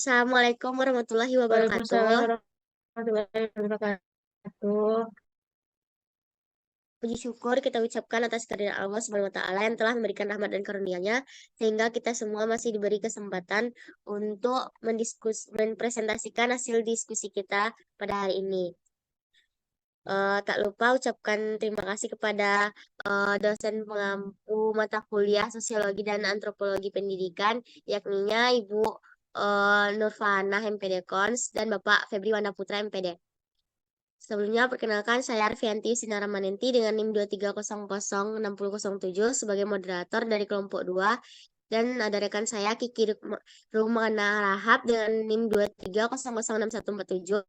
Assalamualaikum warahmatullahi Waalaikumsalam wabarakatuh. warahmatullahi wabarakatuh. Puji syukur kita ucapkan atas kehadiran Allah Subhanahu wa taala yang telah memberikan rahmat dan karunia-Nya sehingga kita semua masih diberi kesempatan untuk mempresentasikan hasil diskusi kita pada hari ini. Tak lupa ucapkan terima kasih kepada dosen pengampu mata kuliah Sosiologi dan Antropologi Pendidikan, yakninya Ibu Nurfana MPD Kons dan Bapak Febri Wanda Putra MPD. Sebelumnya, perkenalkan saya Arfianti Sinaramanenti dengan NIM 2300607 sebagai moderator dari kelompok 2 dan ada rekan saya Kiki Rumana Rahab dengan NIM 230064147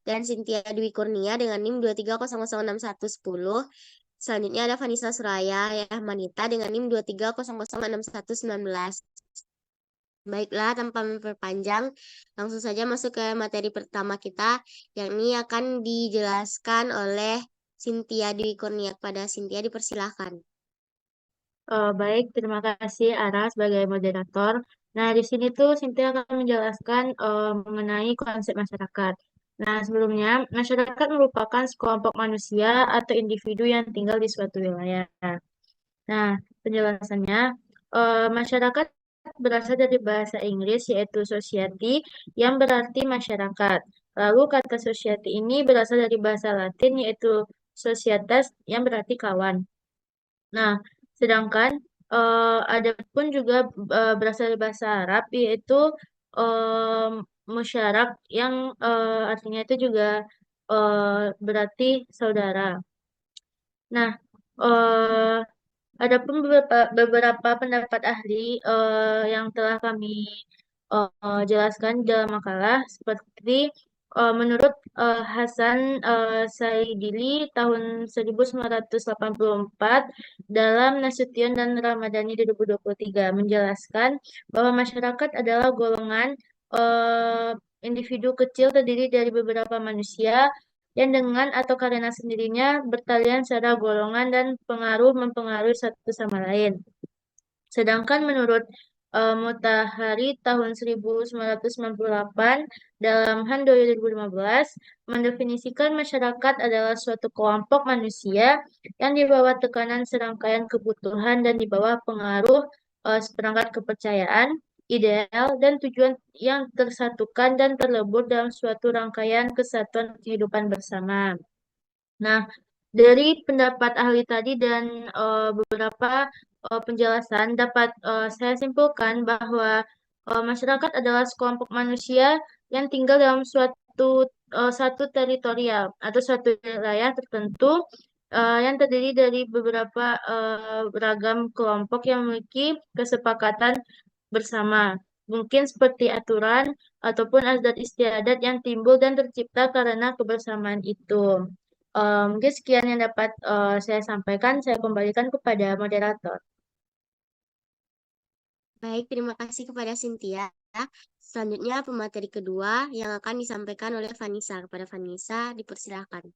dan Cynthia Dwi Kurnia dengan NIM 2300611. Selanjutnya ada Vanessa Suraya Manita dengan NIM 230061119. Baiklah, tanpa memperpanjang, langsung saja masuk ke materi pertama kita, yakni akan dijelaskan oleh Cynthia Dwi Kurnia. Pada Cynthia, dipersilahkan. Baik, terima kasih Ara sebagai moderator. Nah, di sini tuh Cynthia akan menjelaskan mengenai konsep masyarakat. Nah, sebelumnya, masyarakat merupakan sekelompok manusia atau individu yang tinggal di suatu wilayah. Nah, penjelasannya, masyarakat berasal dari bahasa Inggris yaitu society yang berarti masyarakat. Lalu kata society ini berasal dari bahasa Latin yaitu societas yang berarti kawan. Nah, sedangkan ada pun juga berasal dari bahasa Arab yaitu eh, musyarak yang artinya itu juga berarti saudara. Nah, eh, ada pun beberapa pendapat ahli yang telah kami jelaskan dalam makalah seperti menurut Hasan Saidili tahun 1984 dalam Nasution dan Ramadhani 2023 menjelaskan bahwa masyarakat adalah golongan eh, individu kecil terdiri dari beberapa manusia yang dengan atau karena sendirinya bertalian secara golongan dan pengaruh mempengaruhi satu sama lain. Sedangkan menurut Mutahari tahun 1998 dalam Han 2015 mendefinisikan masyarakat adalah suatu kelompok manusia yang di bawah tekanan serangkaian kebutuhan dan di bawah pengaruh seperangkat kepercayaan, ideal, dan tujuan yang tersatukan dan terlebur dalam suatu rangkaian kesatuan kehidupan bersama. Nah, dari pendapat ahli tadi dan beberapa penjelasan dapat saya simpulkan bahwa masyarakat adalah sekelompok manusia yang tinggal dalam satu teritorial atau suatu wilayah tertentu yang terdiri dari beberapa beragam kelompok yang memiliki kesepakatan bersama. Mungkin seperti aturan ataupun adat istiadat yang timbul dan tercipta karena kebersamaan itu. Mungkin sekian yang dapat saya sampaikan. Saya kembalikan kepada moderator. Baik, terima kasih kepada Cynthia. Selanjutnya, pemateri kedua yang akan disampaikan oleh Vanessa. Kepada Vanessa, dipersilahkan.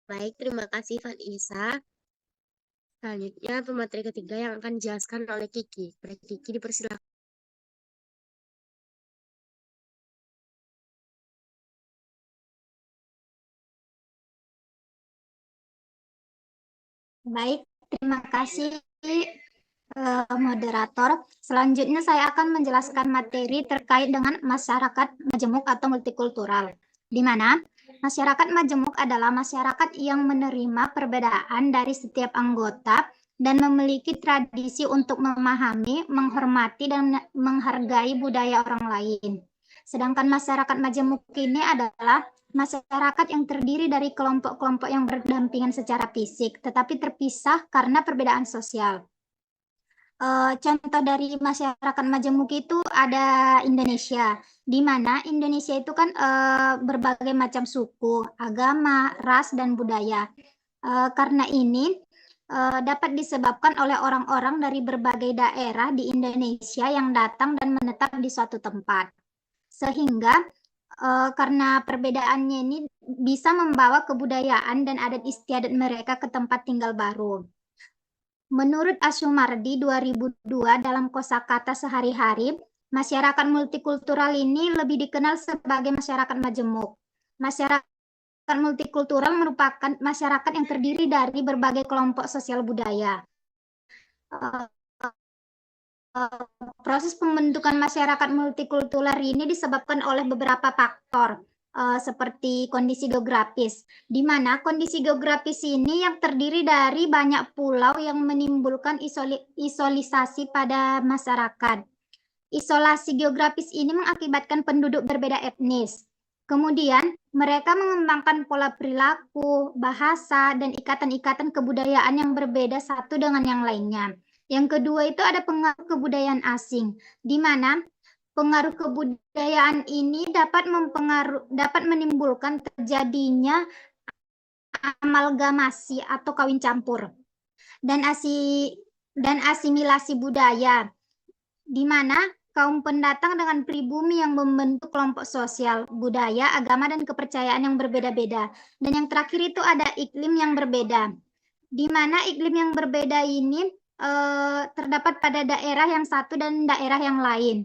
Baik, terima kasih Vanessa. Selanjutnya pemateri ketiga yang akan dijelaskan oleh Kiki. Baik, Kiki dipersilakan. Baik, terima kasih moderator. Selanjutnya saya akan menjelaskan materi terkait dengan masyarakat majemuk atau multikultural, di mana masyarakat majemuk adalah masyarakat yang menerima perbedaan dari setiap anggota dan memiliki tradisi untuk memahami, menghormati, dan menghargai budaya orang lain. Sedangkan masyarakat majemuk ini adalah masyarakat yang terdiri dari kelompok-kelompok yang berdampingan secara fisik, tetapi terpisah karena perbedaan sosial. Contoh dari masyarakat majemuk itu ada Indonesia, di mana Indonesia itu kan berbagai macam suku, agama, ras, dan budaya. Karena ini dapat disebabkan oleh orang-orang dari berbagai daerah di Indonesia yang datang dan menetap di suatu tempat. Sehingga karena perbedaannya ini bisa membawa kebudayaan dan adat istiadat mereka ke tempat tinggal baru. Menurut Asumardi 2002 dalam kosakata sehari-hari, masyarakat multikultural ini lebih dikenal sebagai masyarakat majemuk. Masyarakat multikultural merupakan masyarakat yang terdiri dari berbagai kelompok sosial budaya. Proses pembentukan masyarakat multikultural ini disebabkan oleh beberapa faktor, seperti kondisi geografis, di mana kondisi geografis ini yang terdiri dari banyak pulau yang menimbulkan isolisasi pada masyarakat. Isolasi geografis ini mengakibatkan penduduk berbeda etnis. Kemudian, mereka mengembangkan pola perilaku, bahasa, dan ikatan-ikatan kebudayaan yang berbeda satu dengan yang lainnya. Yang kedua itu ada pengaruh kebudayaan asing, di mana pengaruh kebudayaan ini dapat menimbulkan terjadinya amalgamasi atau kawin campur dan asimilasi budaya, di mana kaum pendatang dengan pribumi yang membentuk kelompok sosial, budaya, agama, dan kepercayaan yang berbeda-beda. Dan yang terakhir itu ada iklim yang berbeda, di mana iklim yang berbeda ini terdapat pada daerah yang satu dan daerah yang lain.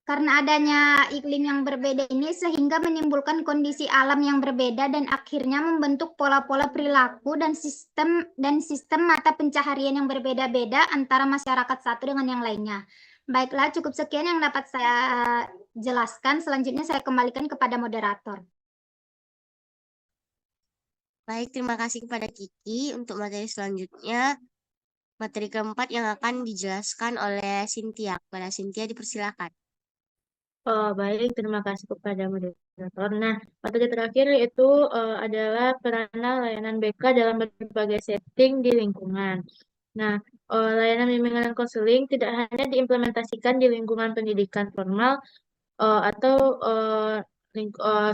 Karena adanya iklim yang berbeda ini sehingga menimbulkan kondisi alam yang berbeda dan akhirnya membentuk pola-pola perilaku dan sistem mata pencaharian yang berbeda-beda antara masyarakat satu dengan yang lainnya. Baiklah, cukup sekian yang dapat saya jelaskan. Selanjutnya saya kembalikan kepada moderator. Baik, terima kasih kepada Kiki. Untuk materi selanjutnya, materi keempat yang akan dijelaskan oleh Cynthia. Kepada Cynthia dipersilakan. Baik, terima kasih kepada moderator. Nah, materi terakhir itu adalah peranan layanan BK dalam berbagai setting di lingkungan. Nah, layanan bimbingan dan konseling tidak hanya diimplementasikan di lingkungan pendidikan formal atau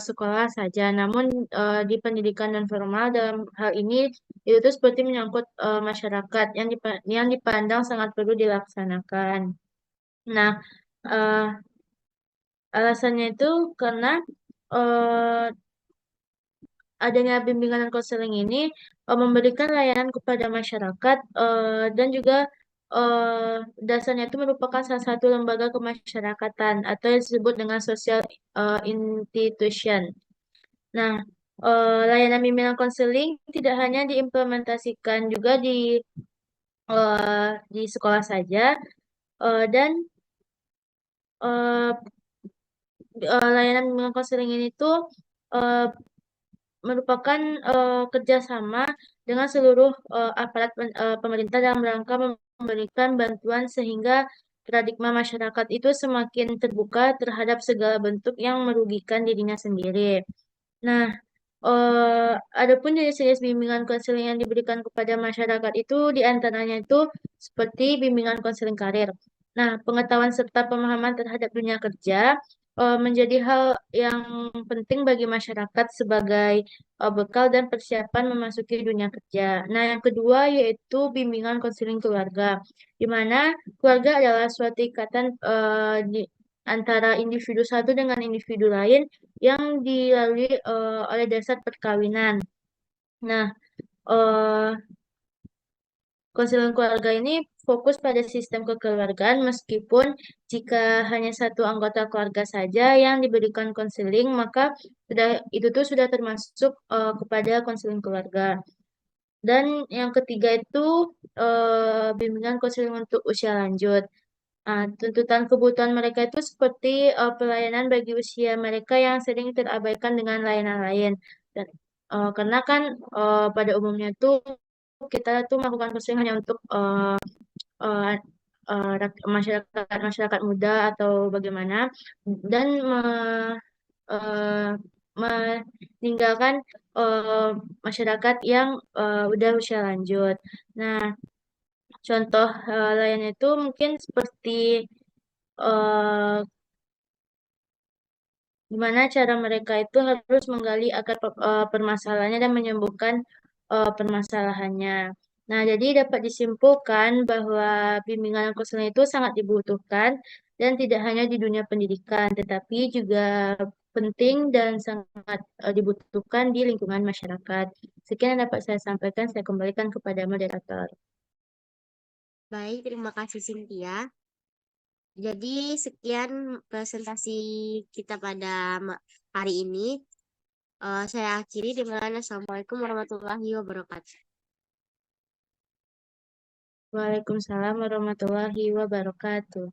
sekolah saja, namun di pendidikan non formal dalam hal ini itu seperti menyangkut masyarakat yang dipandang sangat perlu dilaksanakan. Nah, uh, alasannya itu karena uh, adanya bimbingan dan konseling ini memberikan layanan kepada masyarakat dan juga dasarnya itu merupakan salah satu lembaga kemasyarakatan atau yang disebut dengan social institution. Nah, layanan bimbingan konseling tidak hanya diimplementasikan juga di sekolah saja dan uh, layanan bimbingan konseling ini tuh uh, merupakan kerjasama dengan seluruh aparat pemerintah dalam rangka memberikan bantuan sehingga paradigma masyarakat itu semakin terbuka terhadap segala bentuk yang merugikan dirinya sendiri. Nah, adapun jenis-jenis bimbingan konseling yang diberikan kepada masyarakat itu diantaranya itu seperti bimbingan konseling karir. Nah, pengetahuan serta pemahaman terhadap dunia kerja menjadi hal yang penting bagi masyarakat sebagai bekal dan persiapan memasuki dunia kerja. Nah, yang kedua yaitu bimbingan konseling keluarga, di mana keluarga adalah suatu ikatan antara individu satu dengan individu lain yang dilalui oleh dasar perkawinan. Nah, eh, konseling keluarga ini fokus pada sistem kekeluargaan meskipun jika hanya satu anggota keluarga saja yang diberikan konseling, maka itu tuh sudah termasuk kepada konseling keluarga. Dan yang ketiga itu bimbingan konseling untuk usia lanjut. Tuntutan kebutuhan mereka itu seperti pelayanan bagi usia mereka yang sering terabaikan dengan layanan lain. Dan karena kan pada umumnya tuh kita tuh melakukan konseling hanya untuk eh, masyarakat masyarakat muda atau bagaimana, dan eh, meninggalkan eh, masyarakat yang udah usia lanjut. Nah, contoh lainnya itu mungkin seperti eh, gimana cara mereka itu harus menggali akar permasalahannya dan menyembuhkan permasalahannya. Nah, jadi dapat disimpulkan bahwa bimbingan konseling itu sangat dibutuhkan dan tidak hanya di dunia pendidikan, tetapi juga penting dan sangat dibutuhkan di lingkungan masyarakat. Sekian yang dapat saya sampaikan, saya kembalikan kepada moderator. Baik, terima kasih Cynthia. Jadi sekian presentasi kita pada hari ini. Saya akhiri dengan Assalamualaikum warahmatullahi wabarakatuh. Waalaikumsalam warahmatullahi wabarakatuh.